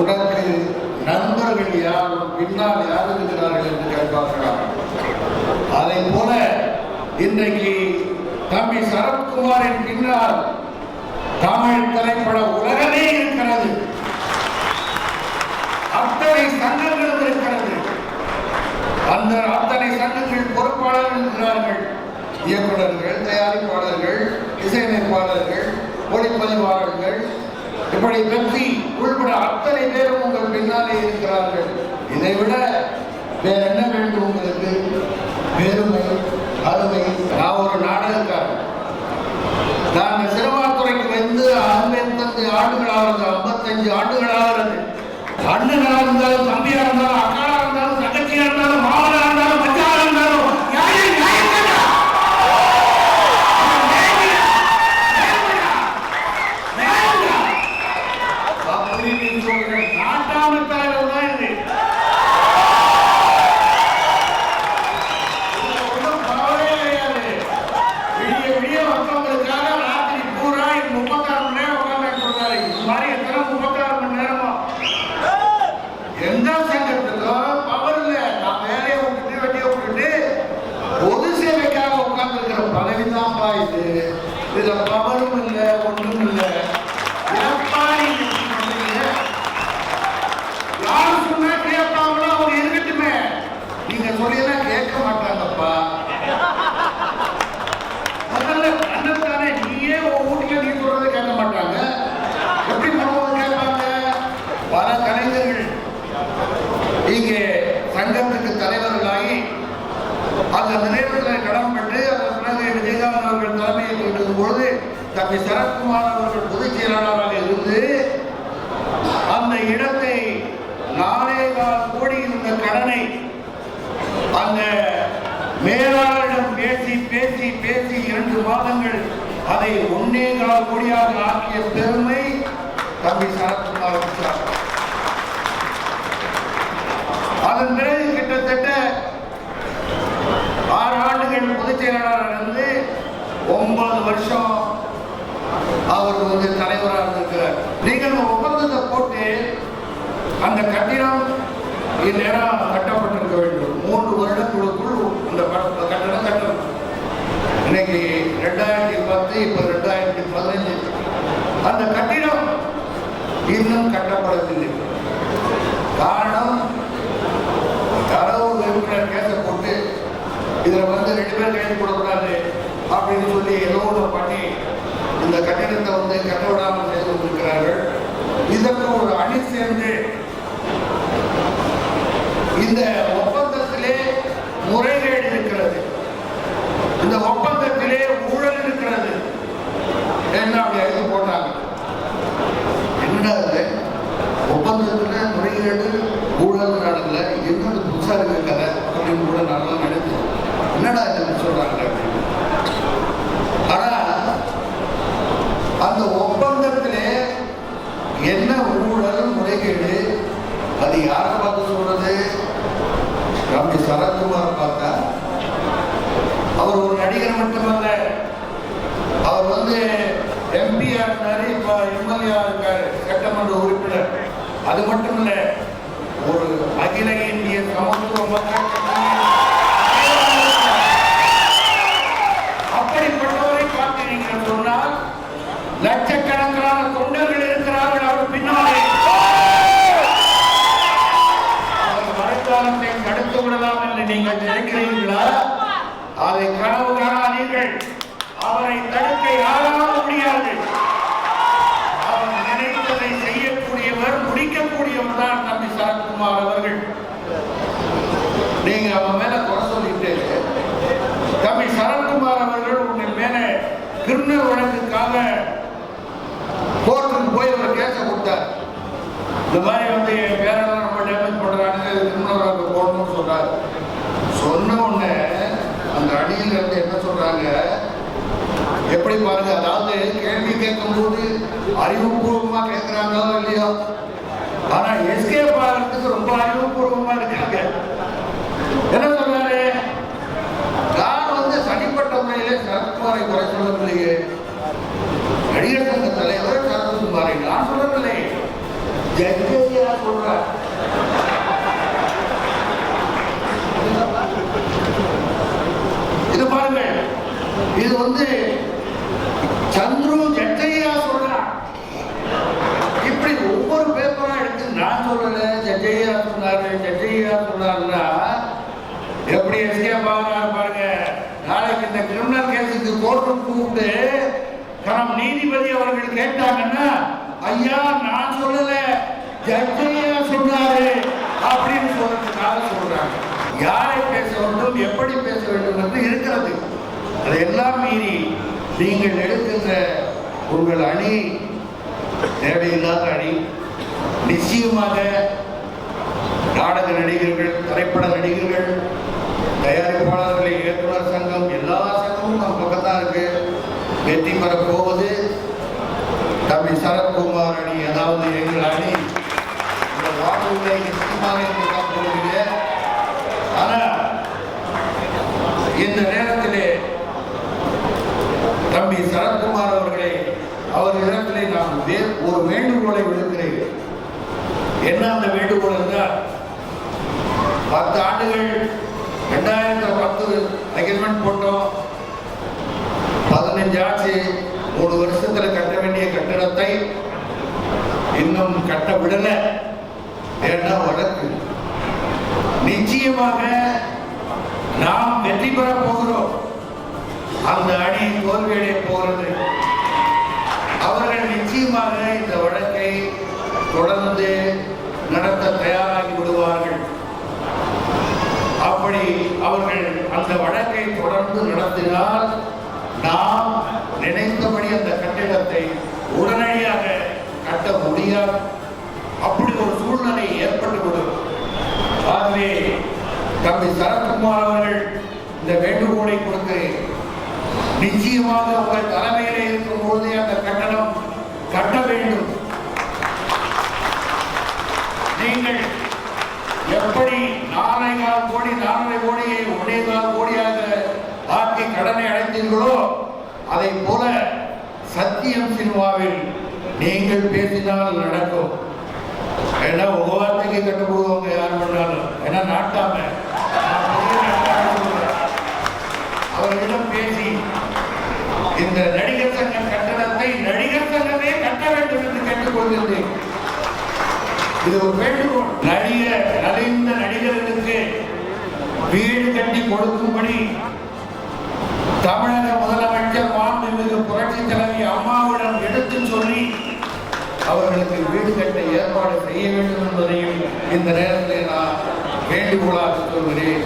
உனக்கு நண்பர்கள் யார், பின்னால் யார் இருக்கிறார்கள் என்று கேட்பார்களாம். அதை போல இன்றைக்கு தம்பி சரத்குமாரின் பின்னால் தமிழ் திரைப்பட உலகமே இருக்கிறது. அத்தனை சங்கங்களும் இருக்கிறது. அந்த அத்தனை சங்கங்கள் பொறுப்பாளர்கள் இருக்கிறார்கள். இயக்குநர்கள், தயாரிப்பாளர்கள், இசையமைப்பாளர்கள், ஒளிப்பதிவாளர்கள், இப்படி பெப்சி உள்பட அத்தனை பேரும் உங்கள் பின்னாலே இருக்கிறார்கள். இதை விட வேற என்ன வேண்டும் உங்களுக்கு? பெருமை, அருமை. நான் ஒரு நாடகக்காரன். நான் சினிமா துறைக்கு வந்து 55 ஆண்டுகளாகிறது, 55 ஆண்டுகளாகிறது. அண்ணனா இருந்தாலும், தம்பியா இருந்தாலும், அக்காளா இருந்தாலும், தங்கச்சியா இருந்தாலும், மாவனா இருந்தாலும், மச்சானா இருந்தாலும் நாட்டாம தலைவர் தான் இது. ஒன்றும் பரவாயில்லை கிடையாது. விடிய விடிய மக்களுக்காக ராத்திரி பூரா 36 மணி நேரம் உட்காந்து சொல்றாரு. இது மாதிரி எத்தனை 36 மணி நேரமா? எந்த சங்கத்துக்கும் பவர் இல்லை. நான் வேலையை விட்டுட்டு வெட்டியை விட்டுட்டு பொது சேவைக்காக உட்கார்ந்து இருக்கிற பதவிதான்ப்பா இது. இதுல பவரும் இல்லை, ஒன்றும் இல்லை. யாரும் சொன்னா கேட்பாங்களோ அவங்க இருக்கட்டுமே. நீங்க சொல்லியெல்லாம் கேட்க மாட்டாங்கப்பா. முதல்ல கண்ணத்தானே நீயே வீட்டுல நீ சொல்றதை கேட்க மாட்டாங்க. எப்படி மனோது கேட்பாங்க? பல கலைஞர்கள் இங்கே சங்கத்துக்கு தலைவர்களாகி அந்த நிலையத்தில் கடன்பட்டு அதன் பிறகு விஜயகாந்த் அவர்கள் தலைமையை கொண்டிருக்கும் பொழுது தம்பி சரத்குமார் அவர்கள் பொதுச் செயலாளராக இருந்து அந்த இடத்தை 4.25 கோடி இருந்த கடனை அந்த மேலாளரிடம் பேசி பேசி பேசி 2 மாதங்கள் அதை 1.25 கோடியாக ஆக்கிய பெருமை தம்பி சரத்குமார். அதன் பிறகு கிட்டத்தட்ட 6 ஆண்டுகள் பொதுச் செயலாளர் இருந்து 9 வருஷம் அவர் வந்து தலைவராக இருந்திருக்கிறார். நீங்கள் ஒப்பந்தத்தை போட்டு அந்த கட்டிடம் இந்நேரம் கட்டப்பட்டிருக்க வேண்டும். 3 வருடங்களுக்குள் அந்த கட்டடம் கட்டணும். இன்னைக்கு 2010, இப்ப 2015. அந்த கட்டிடம் இன்னும் கட்டப்படவில்லை. காரணம், யாரோ ஒரு உறுப்பினர் கேச போட்டு இதுல வந்து 2 பேர் கைது போடக்கூடாது அப்படின்னு சொல்லி ஏதோ ஒன்று பண்ணி இந்த கட்டிடத்தை வந்து கட்ட விடாமல் செய்து கொண்டிருக்கிறார்கள். இதற்கு ஒரு அணி சேர்ந்து இந்த ஒப்பந்தத்திலே முறைகேடு இருக்கிறது, இந்த ஒப்பந்தத்திலே ஊழல் இருக்கிறது என்ன அப்படி எழுதி போட்டாங்க. என்னடா ஒப்பந்தத்தில் முறைகேடு ஊழல் நடக்கல, என்னது புதுசா இருக்க கதை அப்படின்னு கூட நல்லா நினைச்சோம். என்னடா இது சொல்றாங்க அப்படின்னு. ஆனா அந்த ஒப்பந்தத்திலே என்ன ஊழல் முறைகேடு அது யாரை பார்த்து சொல்றது? தம்பி சரத்குமார் பார்த்தா. அவர் ஒரு நடிகர் மட்டுமல்ல, அவர் வந்து எம்பியா இருந்தாரு, இப்ப எம்எல்ஏ இருக்காரு, சட்டமன்ற உறுப்பினர். அது மட்டும் இல்ல, ஒரு அகில இந்திய சமத்துவ மக்கள் அப்படிப்பட்டவரை பார்த்தீர்கள் சொன்னால் லட்சக்கணக்கான தொண்டர்கள் இருக்கிறார்கள் அவர் பின்னாலே. அவர் வருங்காலத்தை தடுத்து விடலாம் என்று நீங்கள் நினைக்கிறீர்களா? அதை கனவு காணாதீர்கள். அவரை தடுக்க யாராலும் முடியாது. அவர் நினைத்ததை செய்யக்கூடியவர், முடிக்கக்கூடியவர் தான் தம்பி சரத்குமார் அவர்கள். நீங்க அவன் மேல குறை சொல்லிட்டு தம்பி சரத்குமார் அவர்கள் உங்கள் மேல கிரிமினல் வழக்குக்காக கோர்ட்டுக்கு போய் ஒரு கேஸ கொடுத்தார். இந்த மாதிரி வந்து என் பேரெல்லாம் ரொம்ப டேமேஜ் பண்றாங்க, கிரிமினல் வழக்கு போடணும்னு சொல்றாரு. சொன்ன உடனே அந்த அடியில் இருந்து என்ன சொல்றாங்க, எப்படி பாருங்க, அதாவது கேள்வி கேட்கும் போது அறிவுபூர்வமா கேட்கிறாங்களோ இல்லையோ, ஆனா எஸ்கேப் ஆகிறதுக்கு ரொம்ப அறிவுபூர்வமா இருக்காங்க. என்ன சொல்றாரு? நான் வந்து தனிப்பட்ட முறையிலே சரத்குமாரை குறை சொல்லவில்லையே, நடிகர் சங்க தலைவர் சரத்குமாரை நான் சொல்லவில்லை. ஜட்ஜையா சொல்றார். இது பாருங்க, இது சந்துரு ஜட்ஜையா சொல்றார். இப்படி ஒவ்வொரு பேப்பரா எடுத்து நான் சொல்லல, ஜட்ஜையா சொன்னாரு, ஜட்ஜையா சொன்னாருன்னா எப்படி எஸ்கேப் ஆகிறார் பாருங்க. நாளைக்கு இந்த கிரிமினல் கேஸுக்கு கோர்ட்டு கூப்பிட்டு நீதிபதி அவர்கள் கேட்டாங்கன்னா, ஐயா நான் சொல்லல, ஜட்ஜையா சொன்னாரு அப்படின்னு சொல்றதுக்காக சொல்றாங்க. யாரை பேச வேண்டும், எப்படி பேச வேண்டும் என்று இருக்கிறது. அதையெல்லாம் மீறி நீங்கள் எடுக்கின்ற உங்கள் அணி தேவையில்லாத அணி. நிச்சயமாக நாடக நடிகர்கள், திரைப்பட நடிகர்கள், தயாரிப்பாளர்கள், இயக்குனர் சங்கம், எல்லா சங்கமும் நம்ம பக்கத்தான் இருக்கு. வெற்றி பெறப் போவது தம்பி சரத்குமார் அணி, அதாவது எங்கள் அணி. இந்த வாக்குகளை நிச்சயமாக இருந்துதான் போகிறீங்க. ஆனால் இந்த நேரத்திலே தம்பி சரத்குமார் அவர்களே, அவர்களிடத்திலே நான் ஒரு வேண்டுகோளை விடுக்கிறேன். என்ன அந்த வேண்டுகோள் என்றால், 10 ஆண்டுகள் 2010 அக்ரிமெண்ட் போட்டோம், 15 ஆச்சு. 3 வருஷத்துல கட்ட வேண்டிய கட்டடத்தை இன்னும் கட்ட விடல. ஏன்னா வழக்கு. நிச்சயமாக நாம் வெற்றி பெற போகிறோம். அந்த அணி தோல்வியடைய போகிறது. அவர்கள் நிச்சயமாக இந்த வழக்கை தொடர்ந்து நடத்த தயாராகி விடுவார்கள். அப்படி அவர்கள் அந்த வழக்கை தொடர்ந்து நடத்தினால் நாம் நினைத்தபடி அந்த கட்டிடத்தை உடனடியாக கட்ட முடியாது. அப்படி ஒரு சூழ்நிலை ஏற்பட்டுவிடும். ஆகவே தம்பி சரத்குமார் அவர்கள் இந்த வேண்டுகோளை கொடுத்து, நிச்சயமாக உங்கள் தலைமையிலே இருக்கும் போதே அந்த கட்டணம் கட்ட வேண்டும். நீங்கள் எப்படி 4.25 கோடி 4.5 கோடியை 1.25 கோடியாக ஆக்கி கடனை அடைத்தீர்களோ, அதை போல சத்தியம் சினிமாவில் நீங்கள் பேசினால் நடக்கும். ஏன்னா உங்க வார்த்தைக்கு கட்டு போடுவாங்க யார் பண்ணாலும். ஏன்னா நாட்டாம அவர்களிடம் பேசி இந்த நடிகர் சங்க கட்டணத்தை நடிகர் சங்கமே கட்ட வேண்டும் என்று கேட்டுக்கொண்டிருந்தேன். இது ஒரு வேண்டுகோள். நலிந்த நடிகர்களுக்கு வீடு கட்டி கொடுக்கும்படி தமிழக முதலமைச்சர் மாண்புமிகு புரட்சி தலைவி அம்மாவிடம் எடுத்து சொல்லி அவர்களுக்கு வீடு கட்ட ஏற்பாடு செய்ய வேண்டும் என்பதையும் இந்த நேரத்தில் நான் வேண்டுகோளாக சொல்கிறேன்.